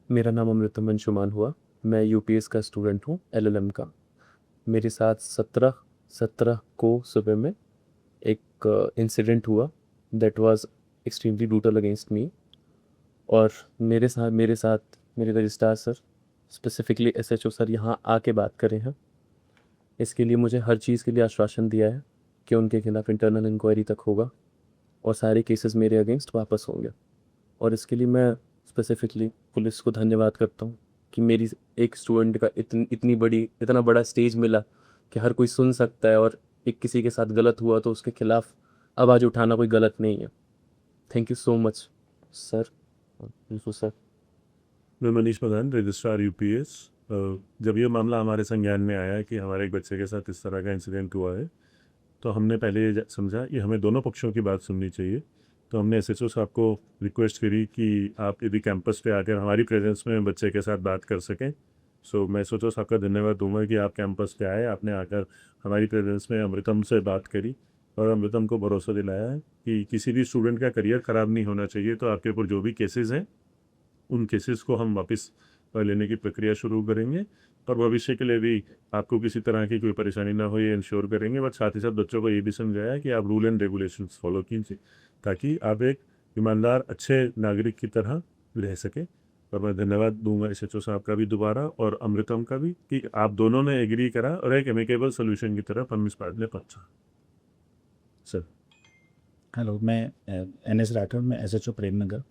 मेरा नाम अमृतम अंशुमान हुआ। मैं यूपीएस का स्टूडेंट हूँ, एलएलएम का। मेरे साथ 17 को सुबह में एक इंसिडेंट हुआ that was extremely brutal against me. और मेरे साथ मेरे registrar sir, specifically SHO sir यहाँ आके बात करे हैं। इसके लिए मुझे हर चीज़ के लिए आश्वासन दिया है कि उनके खिलाफ इंटरनल इंक्वायरी तक होगा और सारे केसेस मेरे अगेंस्ट वापस होंगे। और इसके लिए मैं स्पेसिफिकली पुलिस को धन्यवाद करता हूँ कि मेरी एक स्टूडेंट का इतना बड़ा स्टेज मिला कि हर कोई सुन सकता है, और एक किसी के साथ गलत हुआ तो उसके खिलाफ आवाज़ उठाना कोई गलत नहीं है। Thank you so much sir. बिल्कुल सर। मैं मनीष मदान, रजिस्ट्रार यूपीएस। जब ये मामला हमारे संज्ञान में आया कि हमारे एक बच्चे के साथ इस तरह का इंसिडेंट हुआ है, तो हमने पहले ये समझा कि हमें दोनों पक्षों की बात सुननी चाहिए। तो हमने एसएचओ साहब को रिक्वेस्ट करी कि आप यदि कैंपस पे आकर हमारी प्रेजेंस में बच्चे के साथ बात कर सकें। सो मैं एसएचओ साहब का धन्यवाद दूंगा कि आप कैंपस पे आए, आपने आकर हमारी प्रेजेंस में अमृतम से बात करी और अमृतम को भरोसा दिलाया है कि किसी भी स्टूडेंट का करियर ख़राब नहीं होना चाहिए। तो आपके ऊपर जो भी केसेस हैं, उन केसेस को हम वापस लेने की प्रक्रिया शुरू करेंगे और भविष्य के लिए भी आपको किसी तरह की कोई परेशानी ना हो ये इंश्योर करेंगे। बट साथ ही साथ बच्चों को ये भी समझाया कि आप रूल एंड रेगुलेशंस फॉलो कीजिए ताकि आप एक ईमानदार अच्छे नागरिक की तरह रह सकें। और मैं धन्यवाद दूंगा एसएचओ साहब का भी दोबारा और अमृतम का भी कि आप दोनों ने एग्री करा और एक एमिकेबल सोल्यूशन की तरफ हम इस बात में पहुंचा। सर। हेलो, मैं एनएस राठौर, मैं एसएचओ प्रेम नगर।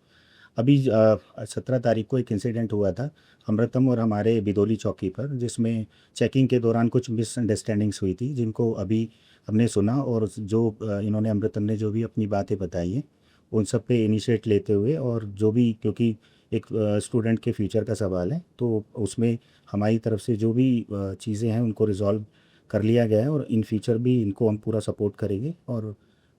अभी 17 तारीख को एक इंसिडेंट हुआ था अमृतम और हमारे बिदोली चौकी पर, जिसमें चेकिंग के दौरान कुछ मिसअंडरस्टैंडिंग्स हुई थी, जिनको अभी हमने सुना। और जो इन्होंने अमृतम ने जो भी अपनी बातें बताई हैं, उन सब पे इनिशिएट लेते हुए, और जो भी, क्योंकि एक स्टूडेंट के फ्यूचर का सवाल है, तो उसमें हमारी तरफ से जो भी चीज़ें हैं उनको रिजॉल्व कर लिया गया है, और इन फ्यूचर भी इनको हम पूरा सपोर्ट करेंगे।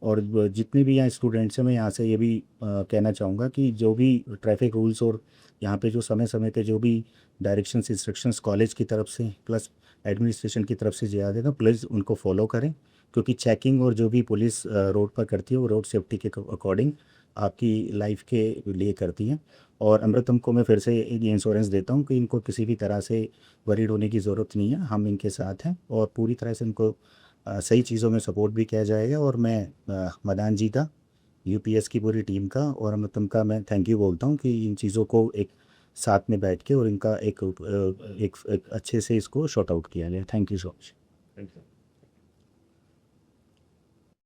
और जितने भी यहाँ स्टूडेंट्स हैं, मैं यहाँ से ये भी कहना चाहूँगा कि जो भी ट्रैफिक रूल्स और यहाँ पे जो समय समय पे जो भी डायरेक्शंस इंस्ट्रक्शंस कॉलेज की तरफ से प्लस एडमिनिस्ट्रेशन की तरफ से दिया जाएगा, प्लीज़ उनको फॉलो करें। क्योंकि चेकिंग और जो भी पुलिस रोड पर करती है, वो रोड सेफ्टी के अकॉर्डिंग आपकी लाइफ के लिए करती है। और अमृतम को मैं फिर से ये इंश्योरेंस देता हूँ कि इनको किसी भी तरह से वरीड होने की ज़रूरत नहीं है। हम इनके साथ हैं और पूरी तरह से इनको सही चीज़ों में सपोर्ट भी किया जाएगा। और मैं मदान जी का, यूपीएस की पूरी टीम का और अमृतम का मैं थैंक यू बोलता हूँ कि इन चीज़ों को एक साथ में बैठ के और इनका एक अच्छे से इसको शॉर्ट आउट किया गया। Thank you so much. Thank you.